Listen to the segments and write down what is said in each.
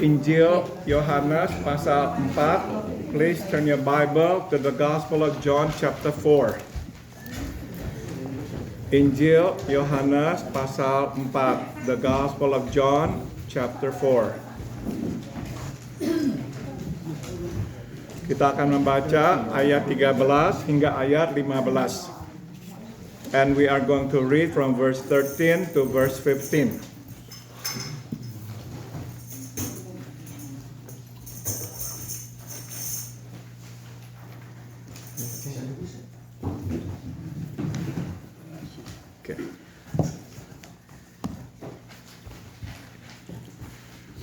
Injil Yohanes pasal 4. Please turn your Bible to the Gospel of John chapter 4. Injil Yohanes pasal 4. The Gospel of John chapter 4. Kita akan membaca ayat 13 hingga ayat 15. And we are going to read from verse 13 to verse 15.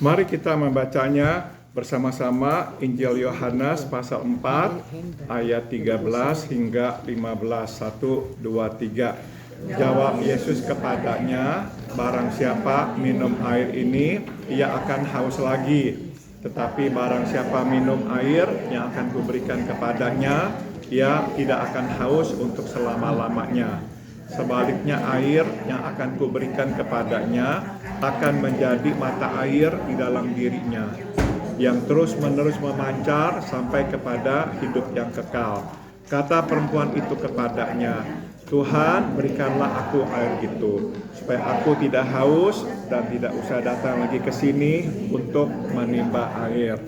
Mari kita membacanya bersama-sama Injil Yohanes pasal 4 ayat 13 hingga 15. 1, 2, 3. Jawab Yesus kepadanya, barang siapa minum air ini, ia akan haus lagi. Tetapi barang siapa minum air yang akan kuberikan kepadanya, ia tidak akan haus untuk selama-lamanya. Sebaliknya air yang akan kuberikan kepadanya akan menjadi mata air di dalam dirinya, yang terus-menerus memancar sampai kepada hidup yang kekal. Kata perempuan itu kepadanya, Tuhan, berikanlah aku air itu, supaya aku tidak haus dan tidak usah datang lagi ke sini untuk menimba air.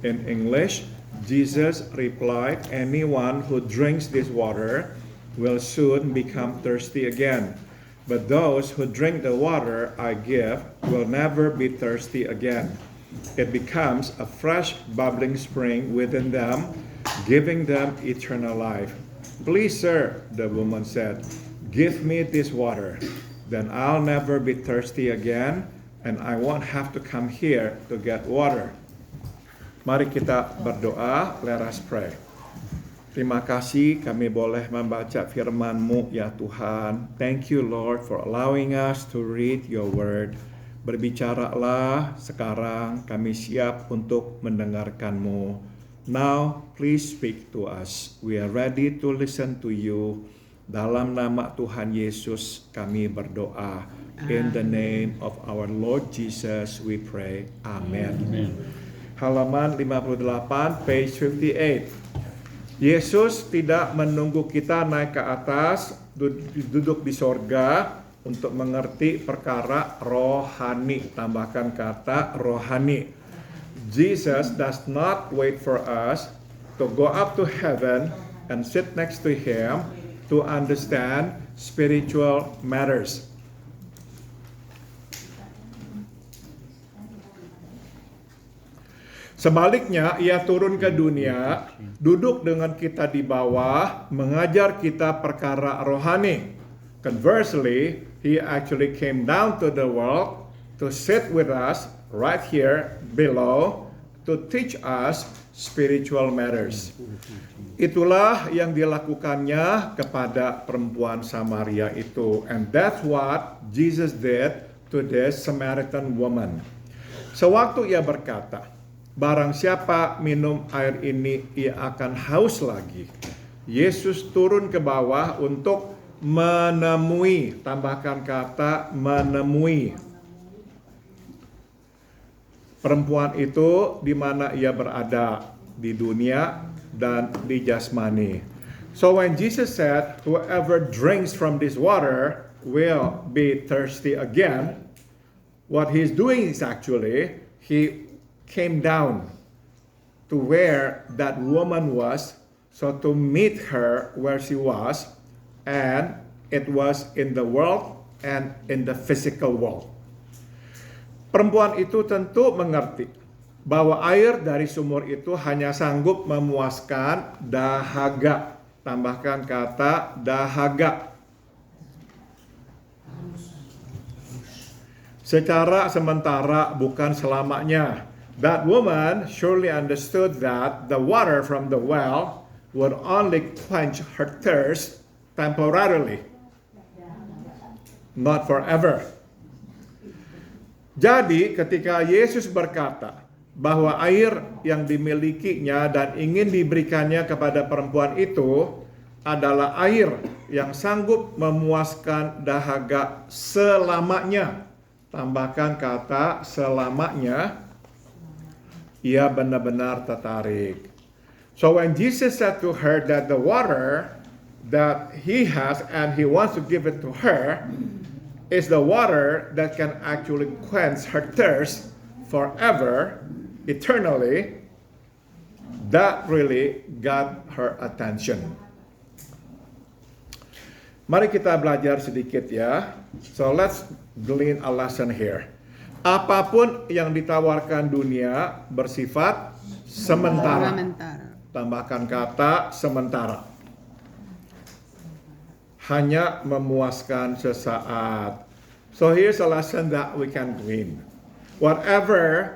In English, Jesus replied, anyone who drinks this water will soon become thirsty again. But those who drink the water I give will never be thirsty again. It becomes a fresh bubbling spring within them, giving them eternal life. Please, sir, the woman said, give me this water. Then I'll never be thirsty again, and I won't have to come here to get water. Mari kita berdoa. Let us pray. Terima kasih kami boleh membaca firman-Mu ya Tuhan. Thank you Lord for allowing us to read your word. Berbicaralah sekarang, kami siap untuk mendengarkan-Mu. Now please speak to us. We are ready to listen to you. Dalam nama Tuhan Yesus kami berdoa. In the name of our Lord Jesus we pray. Amen. Amen. Halaman 58, page 58. Yesus tidak menunggu kita naik ke atas, duduk di sorga untuk mengerti perkara rohani. Tambahkan kata rohani. Jesus does not wait for us to go up to heaven and sit next to Him to understand spiritual matters. Sebaliknya, ia turun ke dunia, duduk dengan kita di bawah, mengajar kita perkara rohani. Conversely, he actually came down to the world to sit with us right here below to teach us spiritual matters. Itulah yang dilakukannya kepada perempuan Samaria itu. And that's what Jesus did to this Samaritan woman. Sewaktu ia berkata, barang siapa minum air ini, ia akan haus lagi. Yesus turun ke bawah untuk menemui, tambahkan kata menemui, perempuan itu di mana ia berada, di dunia dan di jasmani. So when Jesus said, whoever drinks from this water will be thirsty again, what he's doing is actually, he came down to where that woman was, so to meet her where she was, and it was in the world and in the physical world. Perempuan itu tentu mengerti bahwa air dari sumur itu hanya sanggup memuaskan dahaga. Tambahkan kata dahaga. Secara sementara, bukan selamanya. That woman surely understood that the water from the well would only quench her thirst temporarily, not forever. Jadi ketika Yesus berkata bahwa air yang dimilikinya dan ingin diberikannya kepada perempuan itu adalah air yang sanggup memuaskan dahaga selamanya. Tambahkan kata selamanya. ia benar-benar tertarik. So when Jesus said to her that the water that he has and he wants to give it to her is the water that can actually quench her thirst forever, eternally, that really got her attention. Mari kita belajar sedikit ya. So let's glean a lesson here. Apapun yang ditawarkan dunia bersifat sementara. Tambahkan kata sementara. Hanya memuaskan sesaat. So here's a lesson that we can glean. Whatever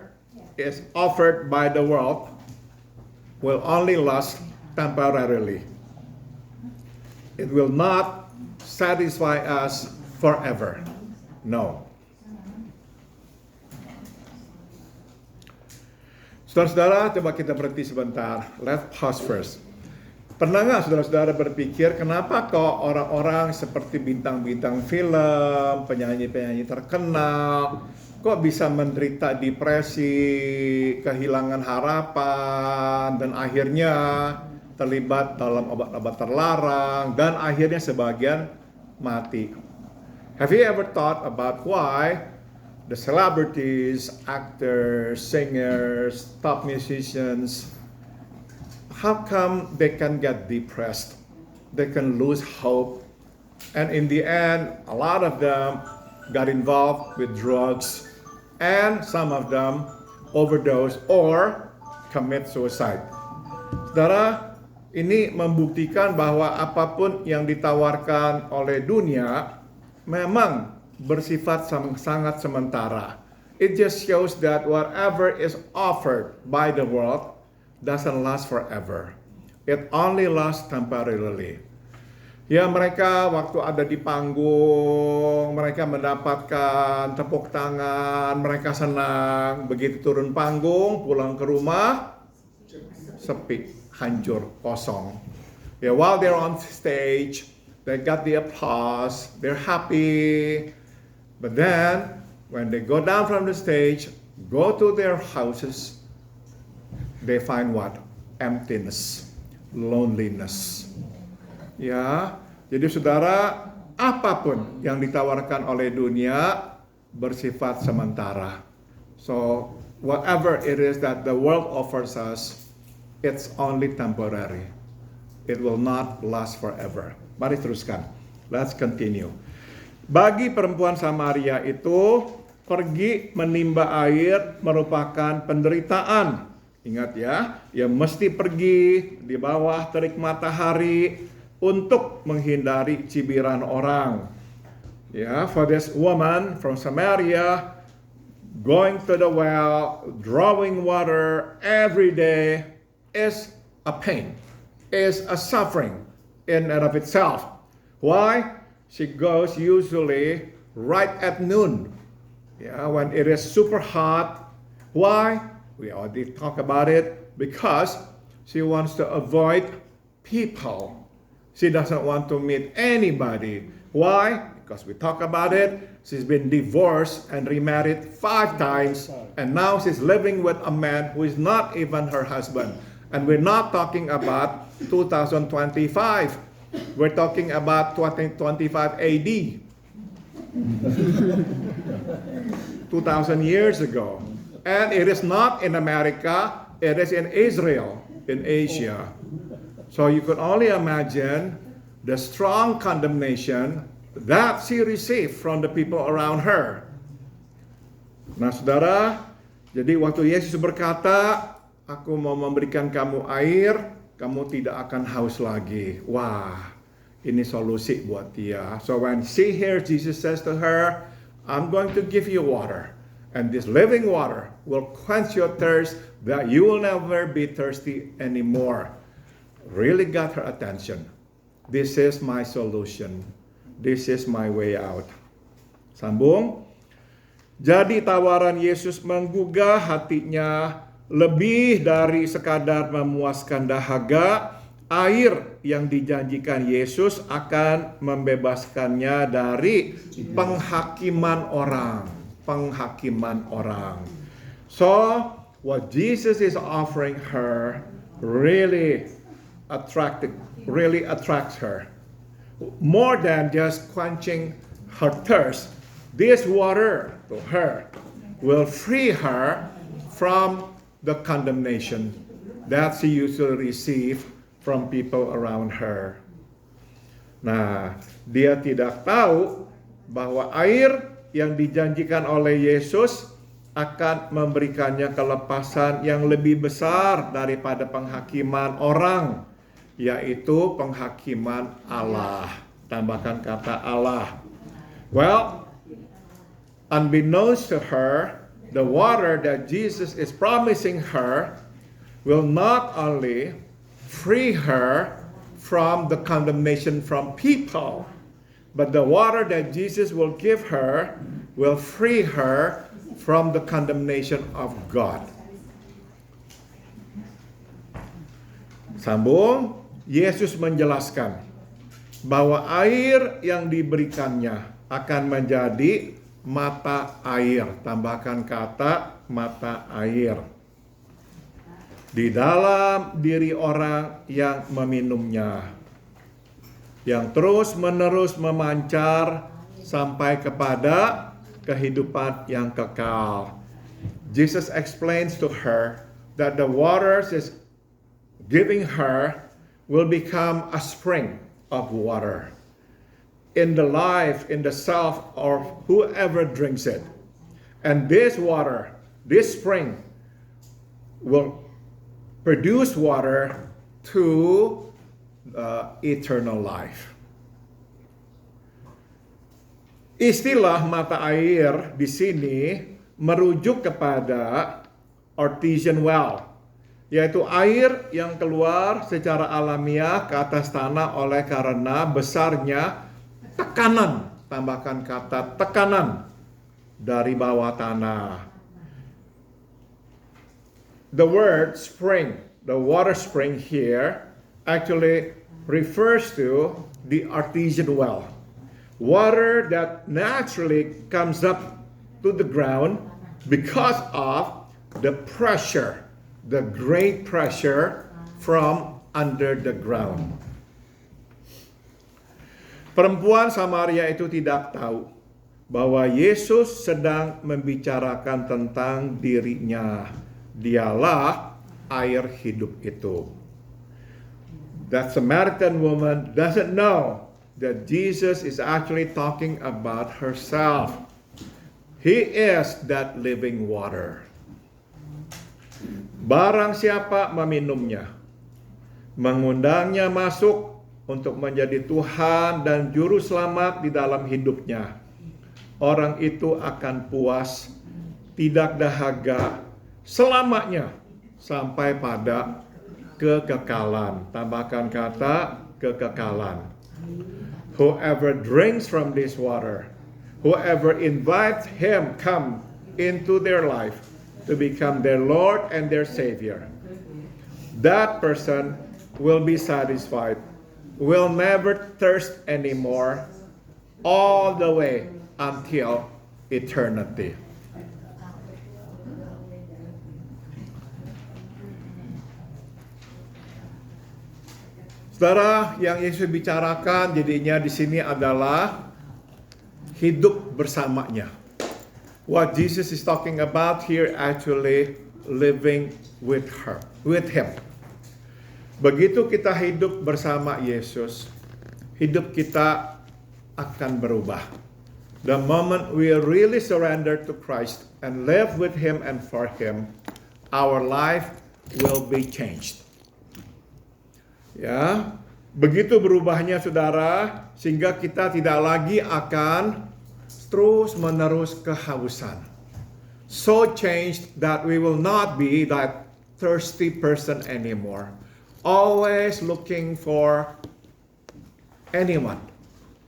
is offered by the world will only last temporarily. It will not satisfy us forever. No. Saudara-saudara, coba kita berhenti sebentar. Let's pause first. Pernah nggak saudara-saudara berpikir kenapa kok orang-orang seperti bintang-bintang film, penyanyi-penyanyi terkenal, kok bisa menderita depresi, kehilangan harapan, dan akhirnya terlibat dalam obat-obat terlarang, dan akhirnya sebagian mati. Have you ever thought about why the celebrities, actors, singers, top musicians, how come they can get depressed? They can lose hope. And in the end, a lot of them got involved with drugs. And some of them overdose or commit suicide. Saudara, ini membuktikan bahwa apapun yang ditawarkan oleh dunia memang bersifat sangat sementara. It just shows that whatever is offered by the world doesn't last forever. It only lasts temporarily. Ya, mereka waktu ada di panggung, mereka mendapatkan tepuk tangan, mereka senang. Begitu turun panggung, pulang ke rumah, sepi, hancur, kosong. Ya, while they're on stage, they got the applause, they're happy. But then, when they go down from the stage, go to their houses, they find what? Emptiness, loneliness. Ya, jadi saudara, apapun yang ditawarkan oleh dunia bersifat sementara. So, whatever it is that the world offers us, it's only temporary. It will not last forever. Mari teruskan. Let's continue. Bagi perempuan Samaria itu, pergi menimba air merupakan penderitaan. Ingat ya, ia mesti pergi di bawah terik matahari untuk menghindari cibiran orang. Ya, for this woman from Samaria, going to the well, drawing water every day is a pain, is a suffering in and of itself. Why? She goes usually right at noon, when it is super hot. Why? We already talked about it. Because she wants to avoid people. She doesn't want to meet anybody. Why? Because we talked about it. She's been divorced and remarried 5 times. And now she's living with a man who is not even her husband. And we're not talking about 2025. We're talking about 2025 AD. 2,000 years ago. And it is not in America, it is in Israel, in Asia. So you could only imagine the strong condemnation that she received from the people around her. Nah saudara, jadi waktu Yesus berkata, aku mau memberikan kamu air, kamu tidak akan haus lagi. Wah, ini solusi buat dia. So when she hears Jesus says to her, I'm going to give you water. And this living water will quench your thirst that you will never be thirsty anymore. Really got her attention. This is my solution. This is my way out. Sambung. Jadi tawaran Yesus menggugah hatinya lebih dari sekadar memuaskan dahaga. Air yang dijanjikan Yesus akan membebaskannya dari penghakiman orang. So, what Jesus is offering her really attracts her. More than just quenching her thirst, this water to her will free her from the condemnation that she usually receive from people around her. Nah, dia tidak tahu bahwa air yang dijanjikan oleh Yesus akan memberikannya kelepasan yang lebih besar daripada penghakiman orang, yaitu penghakiman Allah. Tambahkan kata Allah. Well, unbeknownst to her, the water that Jesus is promising her will not only free her from the condemnation from people, but the water that Jesus will give her will free her from the condemnation of God. Sambung, Yesus menjelaskan bahwa air yang diberikannya akan menjadi mata air. Tambahkan kata mata air. Di dalam diri orang yang meminumnya, yang terus-menerus memancar sampai kepada kehidupan yang kekal. Jesus explains to her that the waters is giving her will become a spring of water in the life, in the self of whoever drinks it. And this water, this spring, will produce water to eternal life. Istilah mata air di sini merujuk kepada artesian well, yaitu air yang keluar secara alamiah ke atas tanah oleh karena besarnya tekanan, tambahkan kata tekanan dari bawah tanah. The word spring, the water spring here, actually refers to the artesian well. Water that naturally comes up to the ground because of the pressure, the great pressure from under the ground. Perempuan Samaria itu tidak tahu bahwa Yesus sedang membicarakan tentang dirinya. Dialah air hidup itu. That Samaritan woman doesn't know that Jesus is actually talking about herself. He is that living water. Barang siapa meminumnya, mengundangnya masuk untuk menjadi Tuhan dan Juru Selamat di dalam hidupnya, orang itu akan puas, tidak dahaga, selamanya sampai pada kekekalan. Tambahkan kata kekekalan. Whoever drinks from this water, whoever invites him come into their life to become their Lord and their Savior, that person will be satisfied, will never thirst anymore, all the way until eternity. Saudara, yang Yesus bicarakan jadinya di sini adalah hidup bersamanya. What Jesus is talking about here actually living with him. Begitu kita hidup bersama Yesus, hidup kita akan berubah. The moment we really surrender to Christ and live with him and for him, our life will be changed. Ya, begitu berubahnya saudara, sehingga kita tidak lagi akan terus-menerus kehausan. So changed that we will not be that thirsty person anymore. Always looking for anyone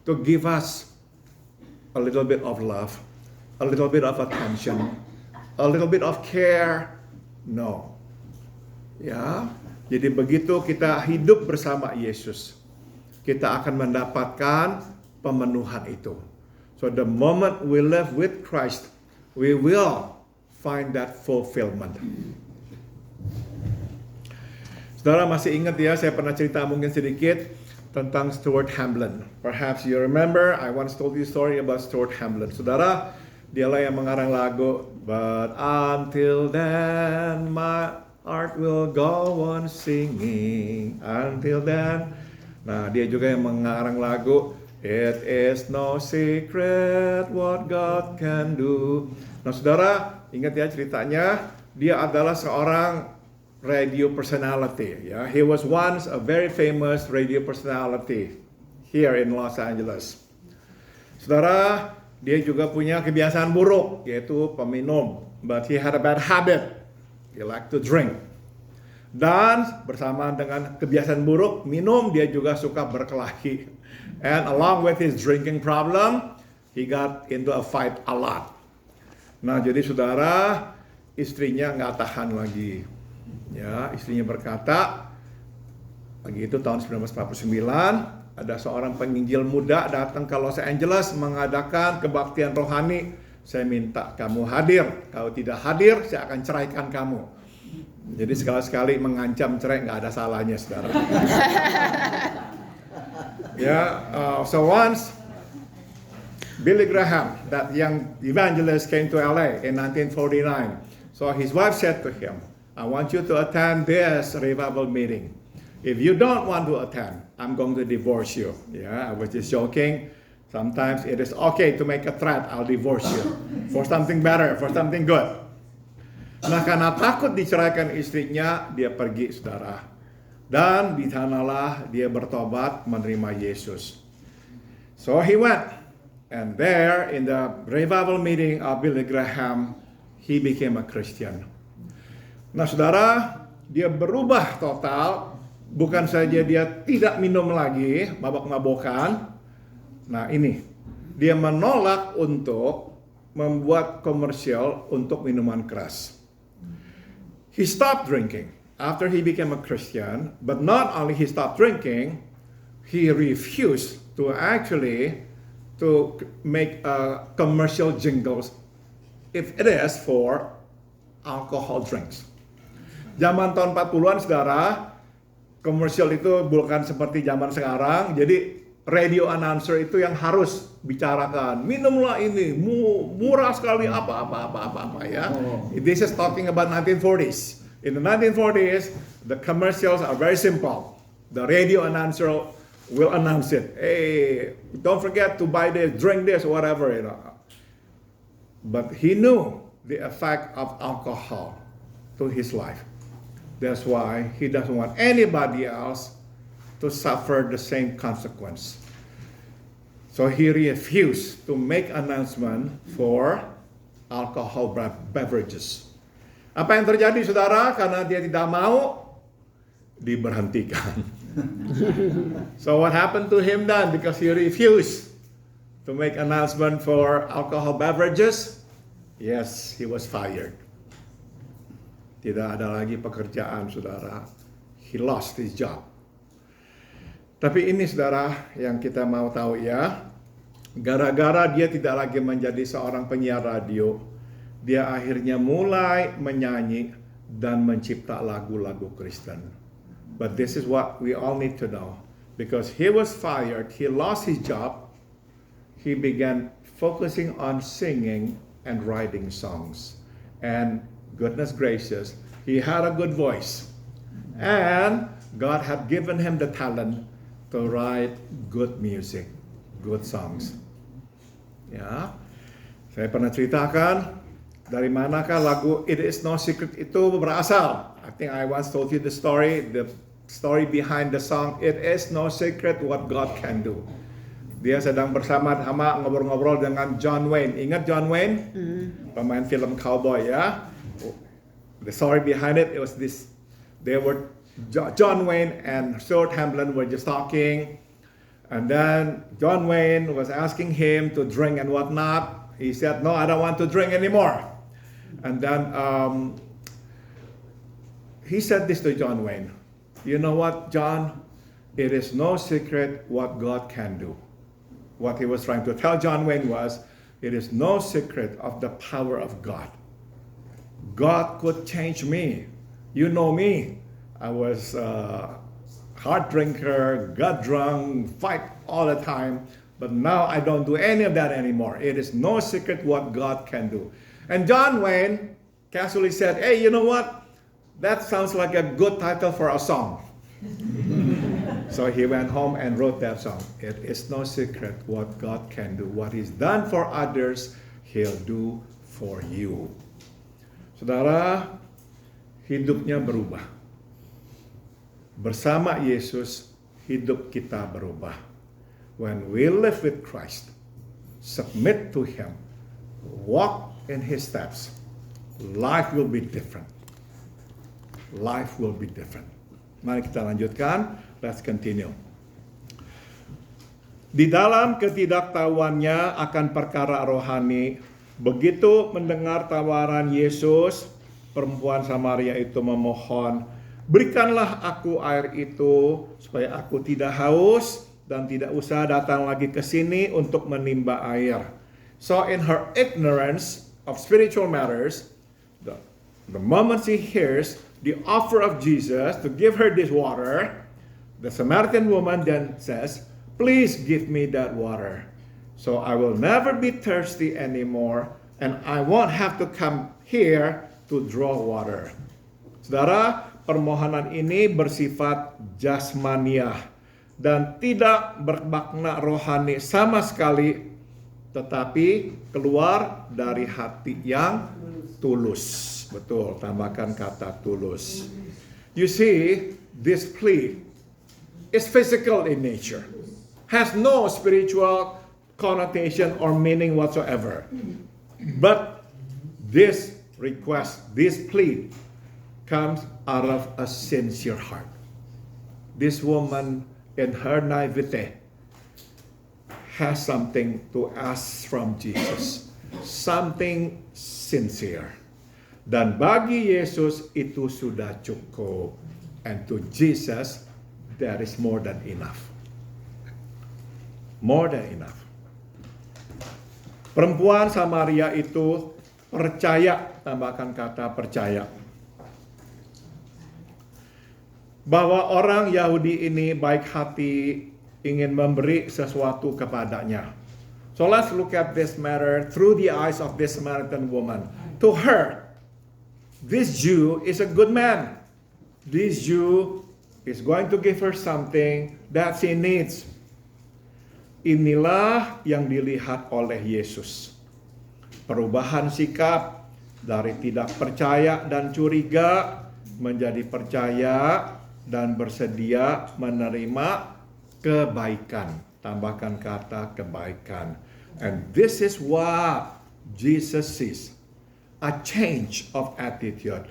to give us a little bit of love, a little bit of attention, a little bit of care. No. Ya. Jadi begitu kita hidup bersama Yesus, kita akan mendapatkan pemenuhan itu. So the moment we live with Christ, we will find that fulfillment. Saudara masih ingat ya, saya pernah cerita mungkin sedikit tentang Stuart Hamblen. Perhaps you remember, I once told you a story about Stuart Hamblen. Saudara, dialah yang mengarang lagu But until then my heart will go on singing. Until then. Nah, dia juga yang mengarang lagu It is no secret what God can do. Nah, saudara, ingat ya ceritanya, dia adalah seorang radio personality. Ya, he was once a very famous radio personality here in Los Angeles. Saudara, dia juga punya kebiasaan buruk, yaitu peminum. But he had a bad habit. He liked to drink. Dan bersamaan dengan kebiasaan buruk, minum, dia juga suka berkelahi. And along with his drinking problem, he got into a fight a lot. Nah, jadi saudara, istrinya nggak tahan lagi. Ya, istrinya berkata, pagi itu tahun 1949, ada seorang penginjil muda datang ke Los Angeles mengadakan kebaktian rohani. Saya minta kamu hadir. Kalau tidak hadir, saya akan ceraikan kamu. Jadi sekali-sekali mengancam cerai nggak ada salahnya, saudara. So once Billy Graham, that young evangelist, came to LA in 1949. So his wife said to him, I want you to attend this revival meeting. If you don't want to attend, I'm going to divorce you. Yeah, I was just joking. Sometimes it is okay to make a threat, I'll divorce you. For something better, for something good. Nah, karena takut diceraikan istrinya, dia pergi, saudara. Dan di sanalah dia bertobat menerima Yesus. So he went. And there in the revival meeting of Billy Graham, he became a Christian. Nah, saudara, dia berubah total. Bukan saja dia tidak minum lagi, mabok-mabokan. Nah, ini. Dia menolak untuk membuat komersial untuk minuman keras. He stopped drinking after he became a Christian. But not only he stopped drinking, he refused to actually to make commercial jingles if it is for alcohol drinks. Zaman tahun 40-an, saudara, komersial itu bukan seperti zaman sekarang. Jadi radio announcer itu yang harus bicarakan, minumlah ini, murah sekali, apa ya. This is talking about 1940s. In the 1940s, the commercials are very simple. The radio announcer will announce it. Hey, don't forget to buy this, drink this, whatever, you know. But he knew the effect of alcohol to his life. That's why he doesn't want anybody else to suffer the same consequence. So he refused to make announcement for alcohol beverages. Apa yang terjadi, saudara? Karena dia tidak mau, diberhentikan. So what happened to him then? Because he refused to make announcement for alcohol beverages, yes, he was fired. Tidak ada lagi pekerjaan, saudara. He lost his job. Tapi ini, saudara, yang kita mau tahu ya. Gara-gara dia tidak lagi menjadi seorang penyiar radio, dia akhirnya mulai menyanyi dan mencipta lagu-lagu Kristen. But this is what we all need to know. Because he was fired, he lost his job, he began focusing on singing and writing songs. And goodness gracious, he had a good voice. And God had given him the talent to write good music, good songs. Ya, saya pernah ceritakan dari manakah lagu It Is No Secret itu berasal. I think I once told you the story behind the song It Is No Secret What God Can Do. Dia sedang bersama-sama ngobrol-ngobrol dengan John Wayne. Ingat John Wayne? Pemain film cowboy ya. The story behind it was this. John Wayne and Stuart Hamblen were just talking. And then John Wayne was asking him to drink and whatnot. He said, no, I don't want to drink anymore. And then he said this to John Wayne. You know what, John? It is no secret what God can do. What he was trying to tell John Wayne was, it is no secret of the power of God. God could change me. You know me. I was a hard drinker, got drunk, fight all the time. But now I don't do any of that anymore. It is no secret what God can do. And John Wayne casually said, hey, you know what? That sounds like a good title for a song. So he went home and wrote that song. It is no secret what God can do. What He's done for others, He'll do for you. Saudara, hidupnya berubah. Bersama Yesus, hidup kita berubah. When we live with Christ, submit to Him, walk in His steps, life will be different. Life will be different. Mari kita lanjutkan. Let's continue. Di dalam ketidaktahuannya akan perkara rohani, begitu mendengar tawaran Yesus, perempuan Samaria itu memohon, berikanlah aku air itu supaya aku tidak haus dan tidak usah datang lagi ke sini untuk menimba air. So in her ignorance of spiritual matters, the moment she hears the offer of Jesus to give her this water, the Samaritan woman then says, please give me that water, so I will never be thirsty anymore, and I won't have to come here to draw water. Saudara, permohonan ini bersifat jasmaniah dan tidak bermakna rohani sama sekali, tetapi keluar dari hati yang tulus. Betul, tambahkan kata tulus. You see, this plea is physical in nature, has no spiritual connotation or meaning whatsoever. But this request, this plea, comes out of a sincere heart. This woman, in her naivete, has something to ask from Jesus, something sincere. Dan bagi Yesus itu sudah cukup, and to Jesus there is more than enough. More than enough. Perempuan Samaria itu percaya, tambahkan kata percaya, bahwa orang Yahudi ini baik hati, ingin memberi sesuatu kepadanya. So let's look at this matter through the eyes of this Samaritan woman. To her, this Jew is a good man. This Jew is going to give her something that she needs. Inilah yang dilihat oleh Yesus. Perubahan sikap dari tidak percaya dan curiga menjadi percaya dan bersedia menerima kebaikan. Tambahkan kata kebaikan. And this is what Jesus sees. A change of attitude.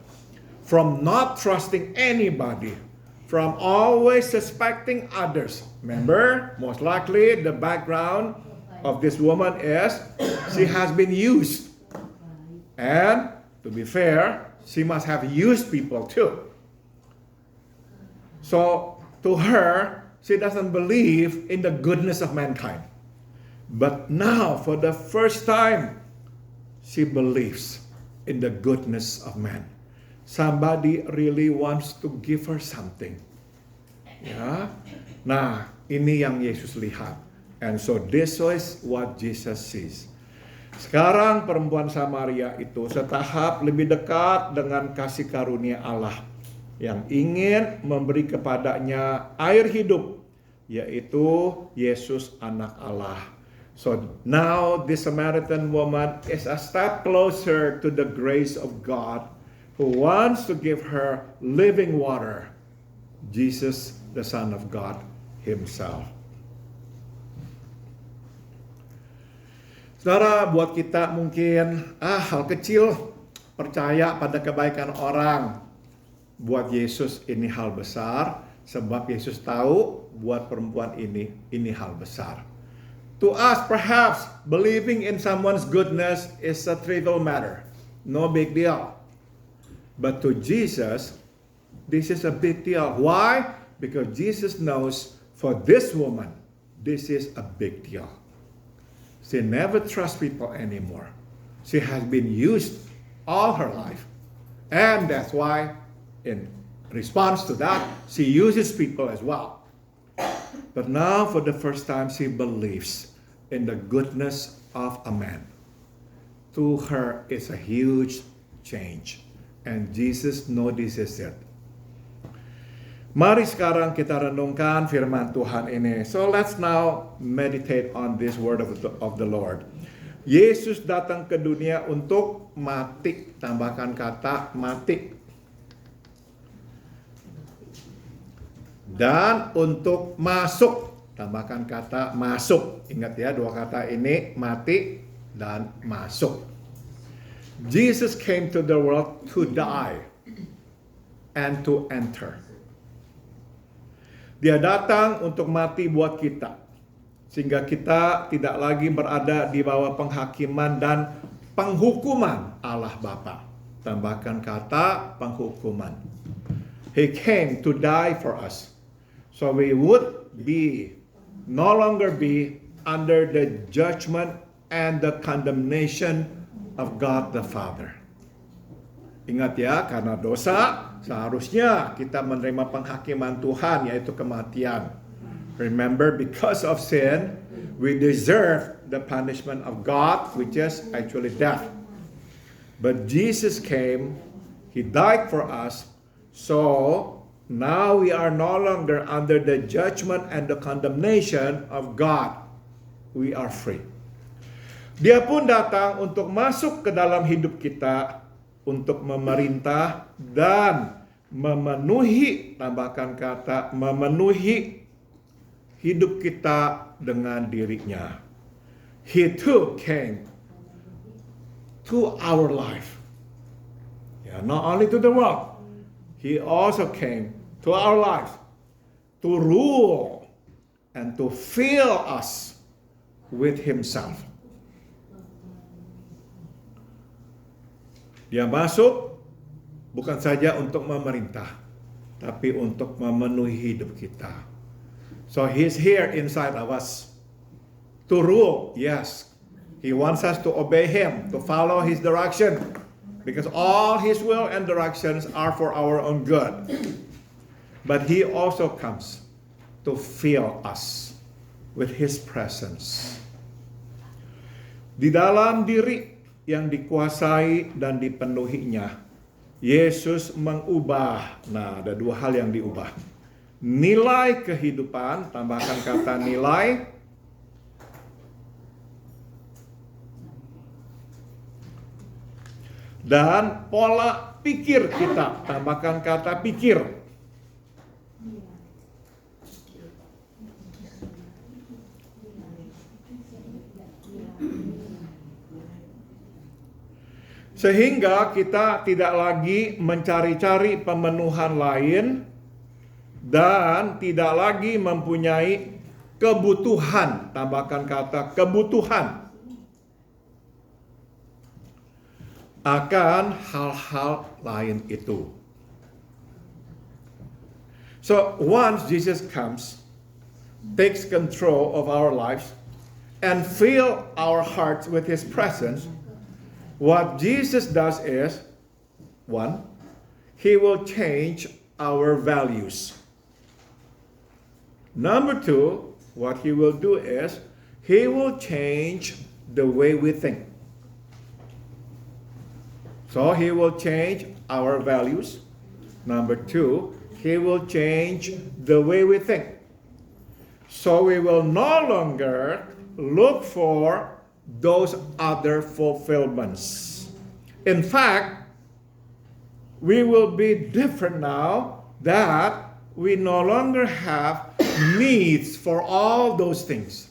From not trusting anybody, from always suspecting others. Remember, most likely the background of this woman is she has been used. And to be fair, she must have used people too. So to her, she doesn't believe in the goodness of mankind. But now, for the first time, she believes in the goodness of man. Somebody really wants to give her something. Ya. Nah, ini yang Yesus lihat. And so this is what Jesus sees. Sekarang perempuan Samaria itu setahap lebih dekat dengan kasih karunia Allah yang ingin memberi kepadanya air hidup, yaitu Yesus anak Allah. So now this Samaritan woman is a step closer to the grace of God who wants to give her living water, Jesus, the Son of God Himself. Saudara, buat kita mungkin hal kecil, percaya pada kebaikan orang. Buat Yesus ini hal besar, sebab Yesus tahu buat perempuan ini hal besar. To us, perhaps believing in someone's goodness is a trivial matter, no big deal. But to Jesus, this is a big deal. Why? Because Jesus knows for this woman, this is a big deal. She never trusts people anymore. She has been used all her life. And that's why in response to that, she uses people as well. But now, for the first time, she believes in the goodness of a man. To her, it's a huge change. And Jesus notices it. Mari sekarang kita renungkan firman Tuhan ini. So let's now meditate on this word of the Lord. Yesus datang ke dunia untuk mati. Tambahkan kata mati. Dan untuk masuk. Tambahkan kata masuk. Ingat ya, dua kata ini, mati dan masuk. Jesus came to the world to die and to enter. Dia datang untuk mati buat kita, sehingga kita tidak lagi berada di bawah penghakiman dan penghukuman Allah Bapa. Tambahkan kata penghukuman. He came to die for us, so we would no longer be under the judgment and the condemnation of God the Father. Ingat ya, karena dosa, seharusnya kita menerima penghakiman Tuhan, yaitu kematian. Remember, because of sin, we deserve the punishment of God, which is actually death. But Jesus came, He died for us, so now we are no longer under the judgment and the condemnation of God. We are free. Dia pun datang untuk masuk ke dalam hidup kita, untuk memerintah dan memenuhi, tambahkan kata memenuhi hidup kita dengan dirinya. He too came to our life. Yeah, not only to the world, He also came to our life to rule and to fill us with Himself. Dia masuk bukan saja untuk memerintah, tapi untuk memenuhi hidup kita. So He's here inside of us to rule. Yes, He wants us to obey Him, to follow His direction, because all His will and directions are for our own good. But He also comes to fill us with His presence. Di dalam diri yang dikuasai dan dipenuhinya, Yesus mengubah. Nah, ada dua hal yang diubah. Nilai kehidupan, tambahkan kata nilai, dan pola pikir kita, tambahkan kata pikir. Sehingga kita tidak lagi mencari-cari pemenuhan lain dan tidak lagi mempunyai kebutuhan, tambahkan kata kebutuhan, akan hal-hal lain itu. So once Jesus comes, takes control of our lives and fill our hearts with His presence, what Jesus does is, one, He will change our values. Number two, what He will do is, He will change the way we think. So He will change our values. Number two, He will change the way we think. So we will no longer look for those other fulfillments. In fact, we will be different now that we no longer have needs for all those things.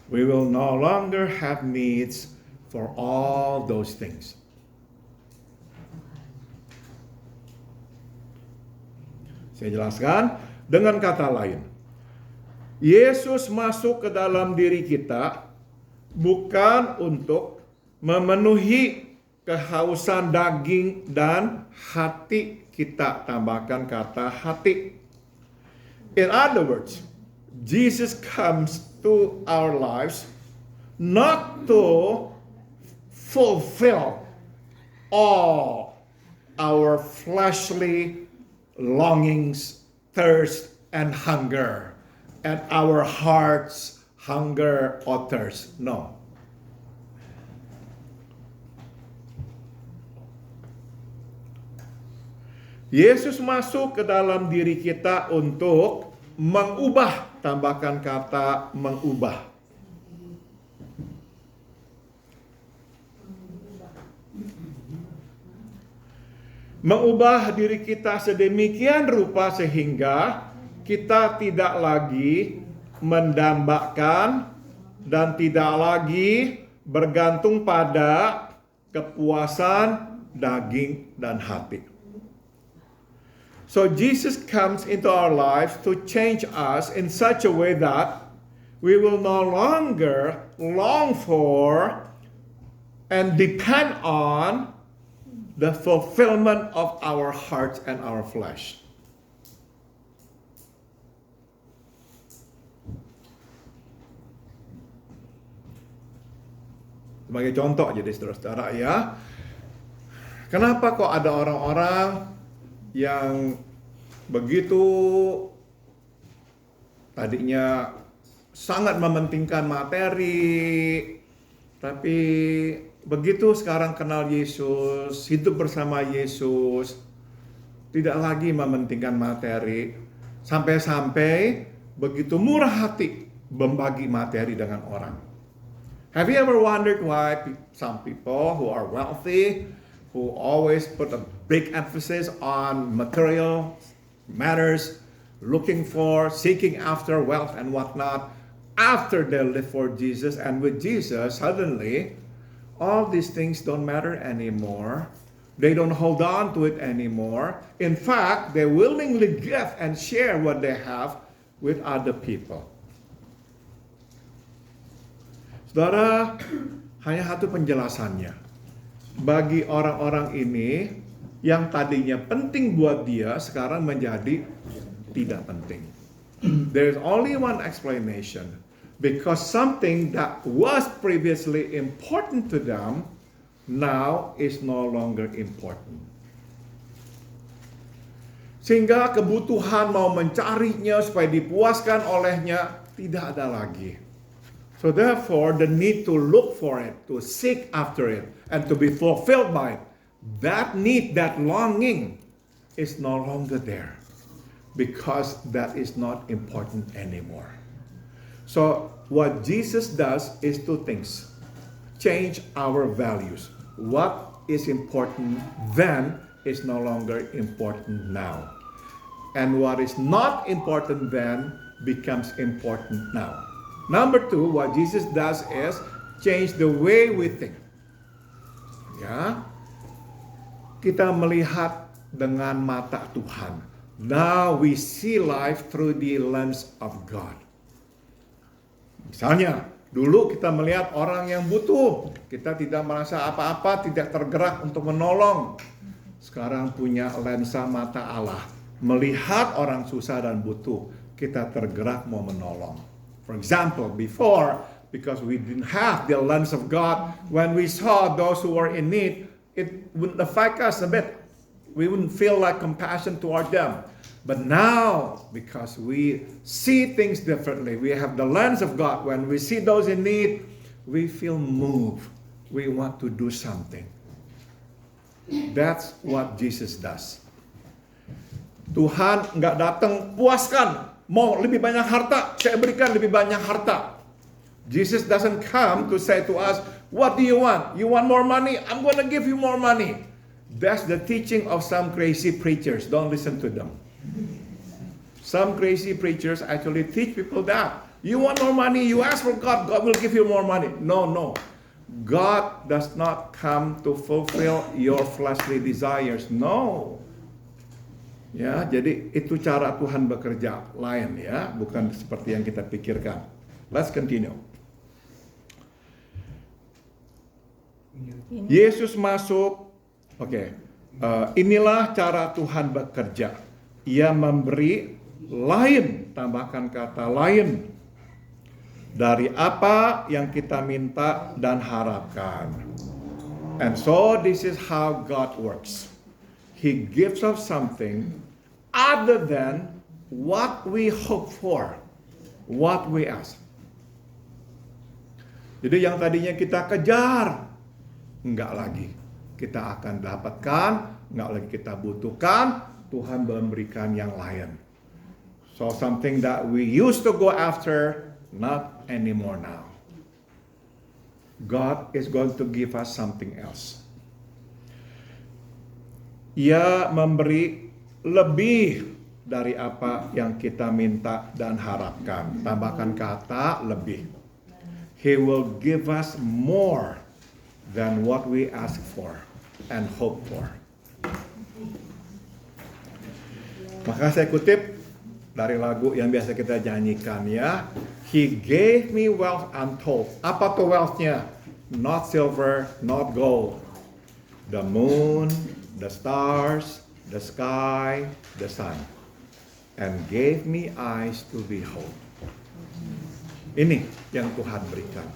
We will no longer have needs for all those things. Saya jelaskan dengan kata lain. Yesus masuk ke dalam diri kita bukan untuk memenuhi kehausan daging dan hati kita. Tambahkan kata hati. In other words, Jesus comes to our lives not to fulfill all our fleshly longings, thirst, and hunger, and our hearts hunger or thirst. No. Yesus masuk ke dalam diri kita untuk mengubah, tambahkan kata mengubah. Mengubah diri kita sedemikian rupa sehingga kita tidak lagi mendambakan dan tidak lagi bergantung pada kepuasan daging dan hati. So Jesus comes into our lives to change us in such a way that we will no longer long for and depend on the fulfillment of our hearts and our flesh. Sebagai contoh jadi saudara-saudara ya, kenapa kok ada orang-orang yang begitu tadinya sangat mementingkan materi, tapi begitu sekarang kenal Yesus, hidup bersama Yesus, tidak lagi mementingkan materi, sampai-sampai begitu murah hati membagi materi dengan orang. Have you ever wondered why some people who are wealthy, who always put a big emphasis on material matters, looking for, seeking after wealth and whatnot, after they live for Jesus and with Jesus, suddenly all these things don't matter anymore. They don't hold on to it anymore. In fact, they willingly give and share what they have with other people. Saudara, hanya satu penjelasannya. Bagi orang-orang ini, yang tadinya penting buat dia, sekarang menjadi tidak penting. There is only one explanation. Because something that was previously important to them, now is no longer important. Sehingga kebutuhan mau mencarinya supaya dipuaskan olehnya tidak ada lagi. So therefore, the need to look for it, to seek after it, and to be fulfilled by it, that need, that longing is no longer there. Because that is not important anymore. So what Jesus does is two things. Change our values. What is important then is no longer important now. And what is not important then becomes important now. Number two, what Jesus does is change the way we think. Ya, kita melihat dengan mata Tuhan. Now we see life through the lens of God. Misalnya, dulu kita melihat orang yang butuh, kita tidak merasa apa-apa, tidak tergerak untuk menolong. Sekarang punya lensa mata Allah, melihat orang susah dan butuh, kita tergerak mau menolong. For example, before, because we didn't have the lens of God, when we saw those who were in need, it wouldn't affect us a bit. We wouldn't feel like compassion toward them. But now, because we see things differently, we have the lens of God. When we see those in need, we feel moved. We want to do something. That's what Jesus does. Tuhan nggak datang puaskan, mau lebih banyak harta, saya berikan lebih banyak harta. Jesus doesn't come to say to us, what do you want? You want more money? I'm going to give you more money. That's the teaching of some crazy preachers. Don't listen to them. Some crazy preachers actually teach people that. You want more money, you ask for God, God will give you more money. No. God does not come to fulfill your fleshly desires. No. Ya, jadi itu cara Tuhan bekerja lain ya, bukan seperti yang kita pikirkan. Let's continue. Yesus masuk. Oke. Inilah cara Tuhan bekerja. Ia memberi lain, tambahkan kata lain, dari apa yang kita minta dan harapkan. And so this is how God works. He gives us something other than what we hope for, what we ask. Jadi yang tadinya kita kejar, enggak lagi kita akan dapatkan, enggak lagi kita butuhkan, Tuhan memberikan yang lain. So something that we used to go after, not anymore now. God is going to give us something else. Ia memberi lebih dari apa yang kita minta dan harapkan. Tambahkan kata lebih. He will give us more than what we ask for and hope for. Maka saya kutip dari lagu yang biasa kita nyanyikan ya. He gave me wealth untold. Apa tuh wealth-nya? Not silver, not gold. The moon, the stars, the sky, the sun. And gave me eyes to behold. Ini yang Tuhan berikan.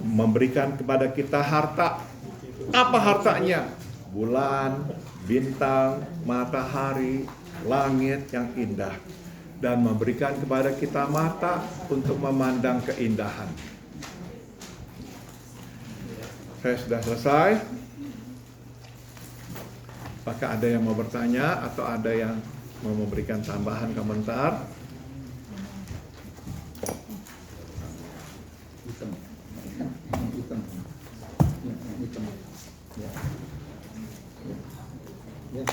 Memberikan kepada kita harta. Apa hartanya? Bulan, bintang, matahari, langit yang indah. Dan memberikan kepada kita mata untuk memandang keindahan. Saya sudah selesai. Apakah ada yang mau bertanya atau ada yang mau memberikan tambahan komentar? Ya.